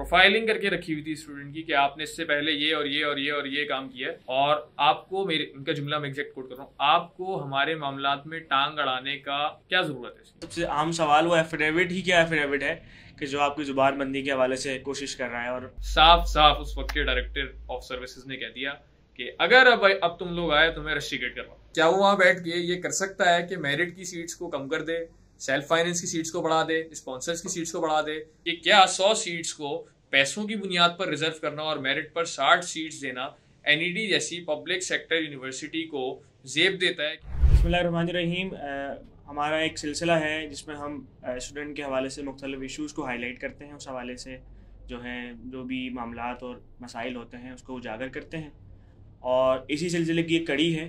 Profiling करके रखी हुई थी स्टूडेंट की कि आपने इससे पहले ये और ये और ये और ये काम किया है और आपको, मेरे उनका जुमला मैं एग्जैक्ट कोट कर रहा हूँ, आपको हमारे मामलात में टांग अड़ाने का क्या जरूरत है। सबसे आम सवाल वो एफिडेविट ही क्या एफिडेविट है कि जो आपकी जुबानबंदी के हवाले से कोशिश कर रहा है। और साफ साफ उस वक्त के डायरेक्टर ऑफ सर्विसेज ने कह दिया कि अगर अब तुम लोग आए तो मैं रस्टिकेट करवाऊं। क्या वो वहां बैठ के ये कर सकता है कि मेरिट की सीट्स को कम कर दे, सेल्फ फाइनेंस की सीट्स को बढ़ा दे, स्पॉन्सर्स की सीट्स को बढ़ा दे? कि क्या 100 सीट्स को पैसों की बुनियाद पर रिजर्व करना और मेरिट पर 60 सीट्स देना एनईडी जैसी पब्लिक सेक्टर यूनिवर्सिटी को जेब देता है? बिस्मिल्लाहिर्रहमानिर्रहीम। हमारा एक सिलसिला है जिसमें हम स्टूडेंट के हवाले से मुख्तलिफ इशूज़ को हाईलाइट करते हैं, उस हवाले से जो भी मामलात और मसाइल होते हैं उसको उजागर करते हैं। और इसी सिलसिले की एक कड़ी है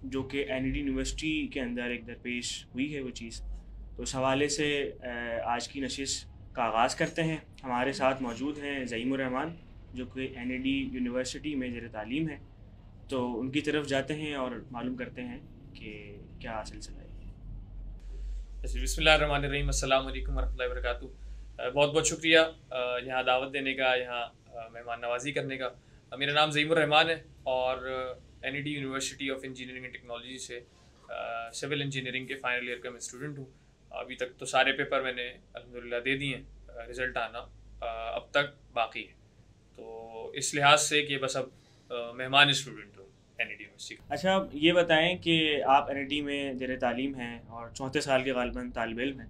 जो कि एनईडी यूनिवर्सिटी के अंदर एक दरपेश हुई है वो चीज़। तो उस हवाले से आज की नशिश का आगाज़ करते हैं। हमारे साथ मौजूद हैं ज़ईमुर रहमान जो कि एनईडी यूनिवर्सिटी में ज़ेर तालीम है, तो उनकी तरफ जाते हैं और मालूम करते हैं कि क्या सिलसिला है। बिस्मिल्लाहिर्रहमानिर्रहीम, अस्सलाम वालेकुम वरहमतुल्लाहि वबरकातुहू। बहुत बहुत शुक्रिया यहाँ दावत देने का, यहाँ मेहमान नवाजी करने का। मेरा नाम ज़ईमुर रहमान है और NED university of engineering and technology से सिविल इंजीनियरिंग के फाइनल ईयर का मैं स्टूडेंट हूँ। अभी तक तो सारे पेपर मैंने अल्हम्दुलिल्लाह दे दिए हैं, रिज़ल्ट आना अब तक बाकी है। तो इस लिहाज से कि बस अब मेहमान स्टूडेंट हूँ एनईडी यूनिवर्सिटी। अच्छा, ये बताएं कि आप एनईडी में ज़ेर तालीम हैं और 34 साल के गालिबन तालिब इल्म हैं।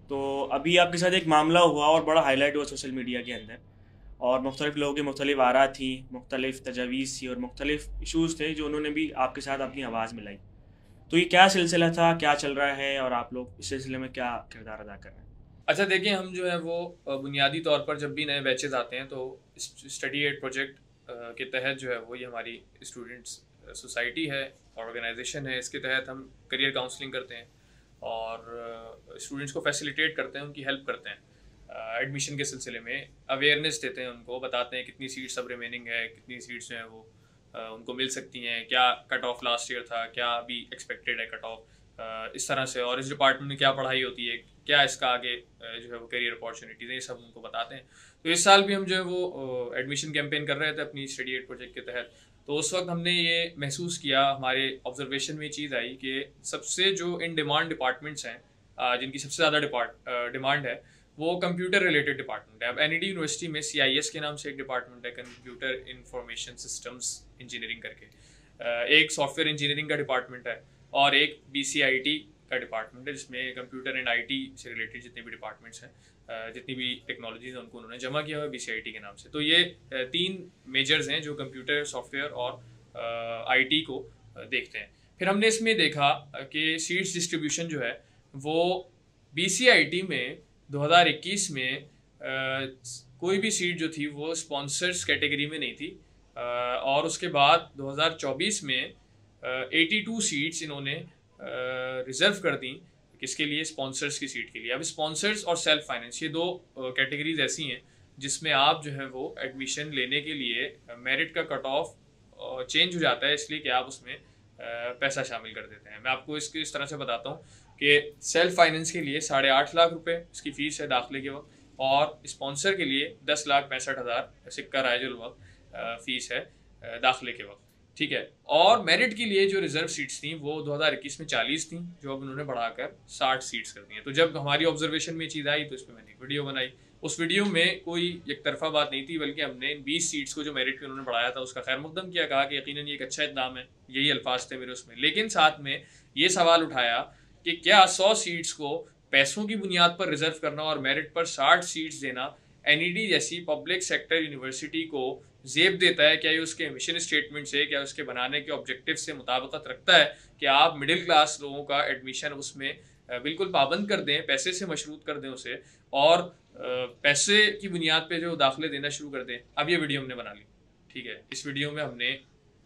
तो अभी आपके साथ एक मामला हुआ और बड़ा हाईलाइट हुआ सोशल मीडिया के अंदर, और मुख्तलिफ लोगों की मुख्तलिफ आरा थी, मुख्तलिफ तजावीज़ थी और मुख्तलिफ इशूज़ थे जो उन्होंने भी आपके साथ अपनी आवाज़ मिलाई। तो ये क्या सिलसिला था, क्या चल रहा है और आप लोग इस सिलसिले में क्या किरदार अदा कर रहे हैं? अच्छा देखिए, हम जो है वो बुनियादी तौर पर जब भी नए बैचेज आते हैं तो स्टडी एड प्रोजेक्ट के तहत जो है वो, ये हमारी स्टूडेंट्स सोसाइटी है, ऑर्गेनाइजेशन है, इसके तहत हम करियर काउंसलिंग करते हैं और स्टूडेंट्स को फैसिलिटेट करते हैं, उनकी हेल्प करते हैं एडमिशन के सिलसिले में, अवेयरनेस देते हैं उनको, बताते हैं कितनी सीट्स अब रिमेनिंग है, कितनी सीट्स जो हैं वो उनको मिल सकती हैं, क्या कट ऑफ लास्ट ईयर था, क्या अभी एक्सपेक्टेड है कट ऑफ, इस तरह से, और इस डिपार्टमेंट में क्या पढ़ाई होती है, क्या इसका आगे जो है वो करियर अपॉर्चुनिटीज़ हैं, ये सब उनको बताते हैं। तो इस साल भी हम जो है वो एडमिशन कैंपेन कर रहे थे अपनी स्टडी एड प्रोजेक्ट के तहत। तो उस वक्त हमने ये महसूस किया, हमारे ऑब्जर्वेशन में ये चीज़ आई कि सबसे जो इन डिमांड डिपार्टमेंट्स हैं, जिनकी सबसे ज़्यादा डिमांड है, वो कंप्यूटर रिलेटेड डिपार्टमेंट है। अब एनईडी यूनिवर्सिटी में CIS के नाम से एक डिपार्टमेंट है, कंप्यूटर इंफॉर्मेशन सिस्टम्स इंजीनियरिंग करके, एक सॉफ्टवेयर इंजीनियरिंग का डिपार्टमेंट है और एक BCIT का डिपार्टमेंट है जिसमें कंप्यूटर एंड IT से रिलेटेड जितने भी डिपार्टमेंट्स हैं, जितनी भी टेक्नोलॉजीज हैं उनको उन्होंने जमा किया हुआ है BCIT के नाम से। तो ये 3 मेजर्स हैं जो कंप्यूटर, सॉफ्टवेयर और IT को देखते हैं। फिर हमने इसमें देखा कि सीट्स डिस्ट्रीब्यूशन जो है वो BCIT में 2021 में कोई भी सीट जो थी वो स्पॉन्सर्स कैटेगरी में नहीं थी, और उसके बाद 2024 में 82 सीट्स इन्होंने रिजर्व कर दी, किसके लिए? स्पॉन्सर्स की सीट के लिए। अब स्पॉन्सर्स और सेल्फ फाइनेंस, ये 2 कैटेगरीज ऐसी हैं जिसमें आप जो है वो एडमिशन लेने के लिए मेरिट का कट ऑफ चेंज हो जाता है, इसलिए कि आप उसमें पैसा शामिल कर देते हैं। मैं आपको इसके इस तरह से बताता हूँ कि सेल्फ फाइनेंस के लिए 8.5 लाख रुपए इसकी फ़ीस है दाखिले के वक्त, और स्पॉन्सर के लिए 10,65,000 सिक्का राइजुल वक्त फ़ीस है दाखिले के वक्त, ठीक है। और मेरिट के लिए जो रिजर्व सीट्स थी वो 2021 में 40 थी, जो अब उन्होंने बढ़ाकर 60 सीट्स कर दी हैं। तो जब हमारी ऑब्जर्वेशन में चीज़ आई तो इस पर मैंने एक वीडियो बनाई। उस वीडियो में कोई एक तरफा बात नहीं थी, बल्कि हमने इन 20 सीट्स को जो मेरिट के उन्होंने बढ़ाया था उसका खैर मुकदम किया, कहा कि यकीनन ये एक अच्छा इक़दाम है, यही अल्फाज थे मेरे उसमें। लेकिन साथ में ये सवाल उठाया कि क्या 100 सीट्स को पैसों की बुनियाद पर रिजर्व करना और मेरिट पर 60 सीट्स देना एनईडी जैसी पब्लिक सेक्टर यूनिवर्सिटी को जेब देता है? क्या ये उसके मिशन स्टेटमेंट से, क्या उसके बनाने के ऑब्जेक्टिव से मुताबिकत रखता है कि आप मिडिल क्लास लोगों का एडमिशन उसमें बिल्कुल पाबंद कर दें, पैसे से मशरूत कर दें उसे, और पैसे की बुनियाद पे जो दाखिले देना शुरू कर दें? अब ये वीडियो हमने बना ली, ठीक है। इस वीडियो में हमने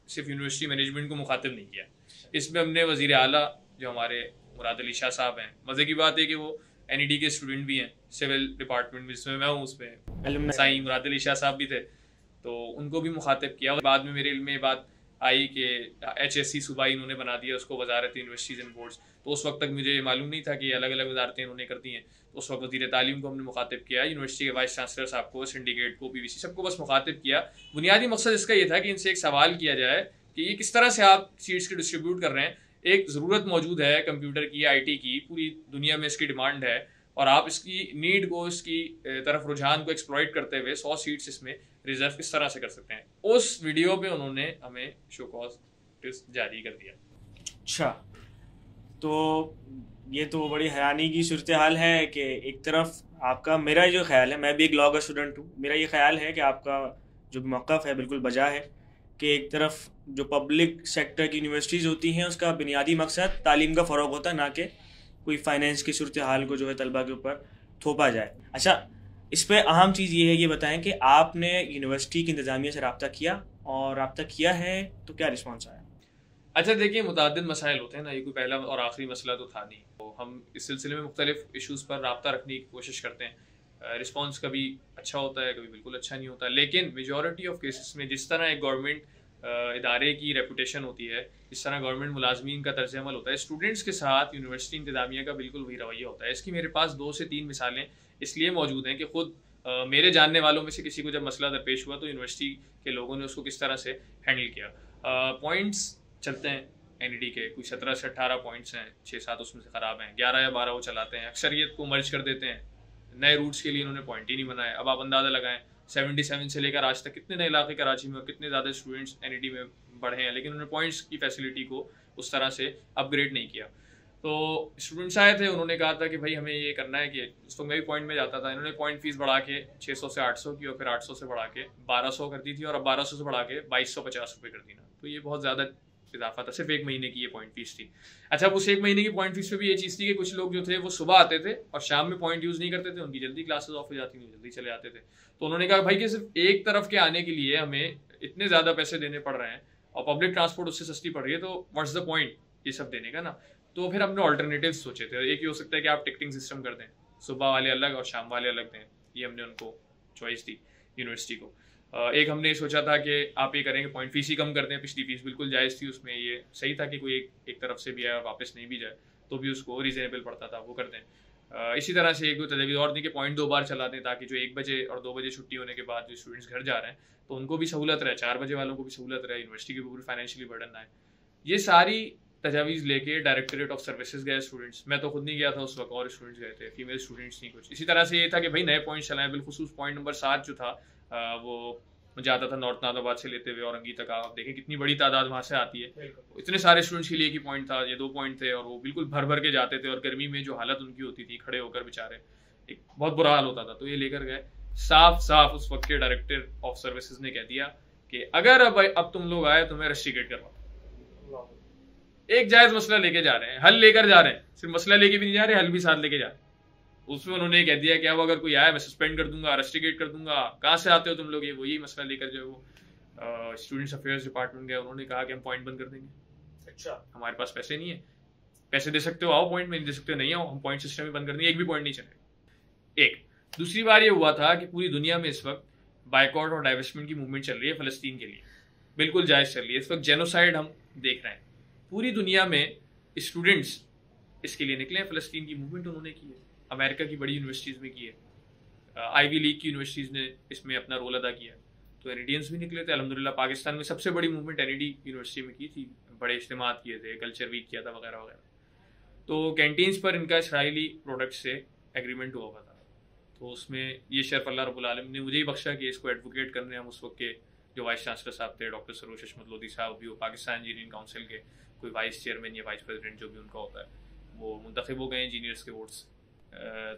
सिर्फ यूनिवर्सिटी मैनेजमेंट को मुखातिब नहीं किया, इसमें हमने वज़ीर आला जो हमारे मुराद अली शाह साहब हैं, मज़े की बात है कि वो एनईडी के स्टूडेंट भी हैं, सिविल डिपार्टमेंट में जिसमें मैं हूँ उसमें साईं मुराद अली शाह साहब भी थे, तो उनको भी मुखातिब किया। बाद में मेरे इल्म में बात आई कि HSC सूबाई इन्होंने बना दिया उसको, वजारत यूनिवर्सिटीज़ एंड बोर्ड्स। तो उस वक्त तक मुझे मालूम नहीं था कि अलग अलग वजारतें इन्होंने कर दी हैं। तो उस वक्त वज़ीर तालीम को हमने मुखातिब किया, यूनिवर्सिटी के वाइस चांसलर साहब को, सिंडिकेट को, PVC सबको बस मुखातिब किया। बुनियादी मकसद इसका ये था कि इनसे एक सवाल किया जाए कि ये किस तरह से आप सीट्स के डिस्ट्रीब्यूट कर रहे हैं। एक ज़रूरत मौजूद है कंप्यूटर की, IT की, पूरी दुनिया में इसकी डिमांड है, और आप इसकी नीड को, इसकी तरफ रुझान को एक्सप्लॉइट करते हुए 100 सीट्स इसमें रिजर्व किस तरह से कर सकते हैं। उस वीडियो पे उन्होंने हमें शो कॉज नोटिस जारी कर दिया। अच्छा, तो ये तो बड़ी हैरानी की सूरत हाल है कि एक तरफ आपका, मेरा जो ख्याल है, मैं भी एक लॉ का स्टूडेंट हूँ, मेरा ये ख्याल है कि आपका जो मौक़िफ़ है बिल्कुल बजा है कि एक तरफ जो पब्लिक सेक्टर की यूनिवर्सिटीज़ होती हैं उसका बुनियादी मकसद तालीम का फ़रोग़ होता है, ना कि कोई फाइनेंस की सूरत हाल को जो है तलबा के ऊपर थोपा जाए। अच्छा, इस पर अहम चीज़ ये है, ये बताएं कि आपने यूनिवर्सिटी की इंतज़ामिया से रब्ता किया, और रब्ता किया है तो क्या रिस्पॉन्स आया? अच्छा देखिए, मुतादिद मसाइल होते हैं ना, ये कोई पहला और आखिरी मसला तो था नहीं। तो हम इस सिलसिले में मुख्तलिफ इशूज़ पर रब्ता रखने की कोशिश करते हैं। रिस्पॉन्स कभी अच्छा होता है, कभी बिल्कुल अच्छा नहीं होता, लेकिन मेजॉरिटी ऑफ केसेस में जिस तरह एक गवर्नमेंट इदारे की रेपुटेशन होती है, इस तरह गवर्नमेंट मुलाजमीन का तर्ज अमल होता है, स्टूडेंट्स के साथ यूनिवर्सिटी इंतजामिया का बिल्कुल वही रवैया होता है। इसकी मेरे पास 2 से 3 मिसालें इसलिए मौजूद हैं कि खुद मेरे जानने वालों में से किसी को जब मसला दरपेश हुआ तो यूनिवर्सिटी के लोगों ने उसको किस तरह से हैंडल किया। पॉइंट्स चलते हैं NED के, कोई 17 से 18 पॉइंट्स हैं, 6-7 उसमें से ख़राब हैं, 11 या 12 वो चलाते हैं, अक्सरियत को मर्ज कर देते हैं, नए रूट्स के लिए इन्होंने पॉइंट ही नहीं बनाए। अब आप अंदाज़ा लगाएं 77 से लेकर आज तक कितने नए इलाके कराची में और कितने ज़्यादा स्टूडेंट्स NED में बढ़े हैं, लेकिन उन्होंने पॉइंट्स की फैसिलिटी को उस तरह से अपग्रेड नहीं किया। तो स्टूडेंट्स आए थे, उन्होंने कहा था कि भाई हमें ये करना है कि उस वक्त मैं भी पॉइंट में जाता था, इन्होंने पॉइंट फीस बढ़ा के 600 से 800 की, और फिर 800 से बढ़ा के 1200 कर दी थी, और अब 1200 से बढ़ा के 2250 रुपये कर दी ना। तो ये बहुत ज़्यादा इजाफा था, सिर्फ 1 महीने की ये पॉइंट फीस थी। अच्छा, उस 1 महीने की पॉइंट फीस पे भी ये चीज़ थी कि कुछ लोग जो थे वो सुबह आते थे और शाम में पॉइंट यूज़ नहीं करते थे, उनकी जल्दी क्लासेस ऑफ हो जाती थी, जल्दी चले आते थे। तो उन्होंने कहा भाई कि सिर्फ एक तरफ के आने के लिए हमें इतने ज़्यादा पैसे देने पड़ रहे हैं और पब्लिक ट्रांसपोर्ट उससे सस्ती पड़ रही है, तो व्हाट्स द पॉइंट ये सब देने का ना। तो फिर हमने ऑल्टरनेटिव सोचे थे। एक ये हो सकता है कि आप टिकटिंग सिस्टम कर दें, सुबह वाले अलग और शाम वाले अलग दें, ये हमने उनको चॉइस दी यूनिवर्सिटी को। एक हमने सोचा था कि आप ये करेंगे पॉइंट फीस ही कम कर दें, पिछली फीस बिल्कुल जायज़ थी, उसमें ये सही था कि कोई एक तरफ से भी आए और वापस नहीं भी जाए तो भी उसको रीजनेबल पड़ता था, वो कर दें। इसी तरह से एक दो तजवीज़ और दी कि पॉइंट 2 बार चला दें, ताकि जो 1 बजे और 2 बजे छुट्टी होने के बाद जो स्टूडेंट्स घर जा रहे हैं तो उनको भी सहूलत रहे, 4 बजे वालों को भी सहूलत रहे, यूनिवर्सिटी के ऊपर फाइनेंशियली बर्डन ना आए। ये सारी तजावीज़ लेके डायरेक्टोरेट ऑफ सर्विसेज गए स्टूडेंट्स, मैं तो खुद नहीं गया था उस वक्त, और स्टूडेंट्स गए थे, फीमेल स्टूडेंट्स नहीं कुछ। इसी तरह से ये था कि भाई नए पॉइंट चलाएं, बिलखुसूस पॉइंट नंबर 7 जो था वो जाता था नॉर्थ नादाबाद से लेते हुए औरंगी तक। आप देखें कितनी बड़ी तादाद वहाँ से आती है, इतने सारे स्टूडेंट्स के लिए की पॉइंट था, ये 2 पॉइंट थे और वो बिल्कुल भर भर के जाते थे, और गर्मी में जो हालत उनकी होती थी खड़े होकर बेचारे, एक बहुत बुरा हाल होता था। तो ये लेकर गए, साफ साफ उस वक्त के डायरेक्टर ऑफ सर्विसेज ने कह दिया कि अगर अब तुम लोग आए तो मैं रस्टिकेट करवाऊँ। एक जायज मसला लेके जा रहे हैं, हल लेकर जा रहे हैं, सिर्फ मसला लेके भी नहीं जा रहे, हल भी साथ लेके जा रहे हैं। उसमें उन्होंने कह दिया कि अब अगर कोई आया मैं सस्पेंड कर दूंगा, रस्टिकेट कर दूंगा, कहाँ से आते हो तुम लोग, ये वही मसला लेकर जो वो स्टूडेंट्स अफेयर्स डिपार्टमेंट गए, उन्होंने कहा कि हम पॉइंट बंद कर देंगे। अच्छा, हमारे पास पैसे नहीं है, पैसे दे सकते हो आओ पॉइंट में, नहीं दे सकते हो नहीं आओ, हम पॉइंट सिस्टम ही बंद कर देंगे, एक भी पॉइंट नहीं चलेगा। एक दूसरी बार ये हुआ था कि पूरी दुनिया में इस वक्त बायकॉट और डाइवेस्टमेंट की मूवमेंट चल रही है फ़लस्तीन के लिए, बिल्कुल जायज़ चल रही है। इस वक्त जेनोसाइड हम देख रहे हैं पूरी दुनिया में, स्टूडेंट्स इसके लिए निकले हैं, फ़लस्तीन की मूवमेंट उन्होंने की है, अमेरिका की बड़ी यूनिवर्सिटीज़ में की है, आईवी लीग की यूनिवर्सिटीज़ ने इसमें अपना रोल अदा किया, तो एनईडियंस भी निकले थे अल्हम्दुलिल्लाह। पाकिस्तान में सबसे बड़ी मूवमेंट NED यूनिवर्सिटी में की थी, बड़े इज्तिमा किए थे, कल्चर वीक किया था वगैरह वगैरह। तो कैंटीन्स पर इनका इसराइली प्रोडक्ट से एग्रीमेंट हुआ था, तो उसमें ये शर्फ अल्लाह रब्बुल आलमीन ने मुझे ही बख्शा कि इसको एडवोकेट करने हम उस वक्त के जो वाइस चांसलर साहब थे डॉक्टर सरोज हशमत लोधी साहब भी, वो पाकिस्तान इंजीनियरिंग काउंसिल के कोई वाइस चेयरमैन या वाइस प्रेसिडेंट जो भी उनका होता है, वो मुंतखब हो गए इंजीनियर्स के वोट्स।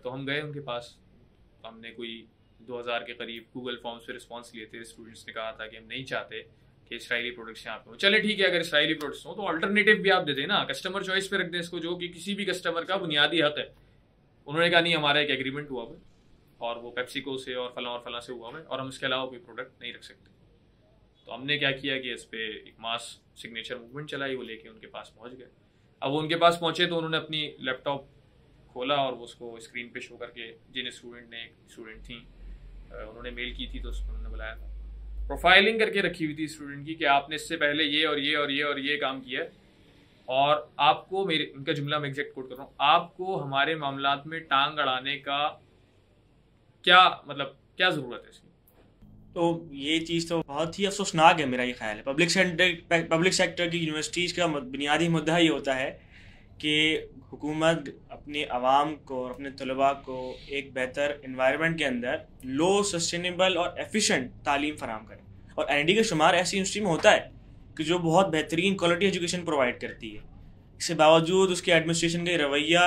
तो हम गए उनके पास, हमने कोई 2000 के करीब गूगल फॉर्म्स पे रिस्पॉन्स लिए थे। स्टूडेंट्स ने कहा था कि हम नहीं चाहते कि इसराइली प्रोडक्ट्स यहाँ पे हो। चले ठीक है, अगर इसराइली प्रोडक्ट्स हो तो अल्टरनेटिव भी आप दे दें ना, कस्टमर चॉइस पे रख दें इसको, जो कि किसी भी कस्टमर का बुनियादी हक है। उन्होंने कहा नहीं, हमारा एक एग्रीमेंट हुआ है और वो पेप्सिको से और फलां से हुआ है और हम इसके अलावा कोई प्रोडक्ट नहीं रख सकते। तो हमने क्या किया कि इस पर एक मास सिग्नेचर मूवमेंट चलाई, वो लेके उनके पास पहुँच गए। अब वो उनके पास पहुँचे तो उन्होंने अपनी लैपटॉप खोला और उसको स्क्रीन पे शो करके, जिन स्टूडेंट थी उन्होंने मेल की थी तो उसको उन्होंने बुलाया था। प्रोफाइलिंग करके रखी हुई थी स्टूडेंट की कि आपने इससे पहले ये और ये और ये और ये काम किया है, और आपको, मेरे उनका जुमला मैं एग्जैक्ट कोट कर रहा हूँ, आपको हमारे मामलात में टांग अड़ाने का क्या मतलब क्या ज़रूरत है इसकी। तो ये चीज़ तो बहुत ही अफसोसनाक है, मेरा ये ख्याल है। पब्लिक सेक्टर की यूनिवर्सिटीज़ का बुनियादी मुद्दा ये होता है कि हुकूमत अपने आवाम को और अपने तलबा को एक बेहतर इन्वायरमेंट के अंदर लो सस्टेनेबल और एफिशिएंट तालीम फराहम करे। और एनडी का शुमार ऐसी यूनिवर्सिटी में होता है कि जो बहुत बेहतरीन क्वालिटी एजुकेशन प्रोवाइड करती है। इसके बावजूद उसके एडमिनिस्ट्रेशन का रवैया,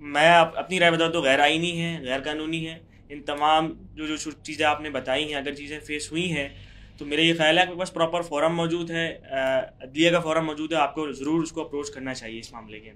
मैं अपनी राय बताऊँ तो गैर आइनी है, गैर कानूनी है। इन तमाम जो चीज़ें आपने बताई हैं, अगर चीज़ें फेस हुई हैं तो मेरा ये ख्याल है आपके पास प्रॉपर फोरम मौजूद है, अदलिया का फोरम मौजूद है, आपको ज़रूर उसको अप्रोच करना चाहिए इस मामले के अंदर।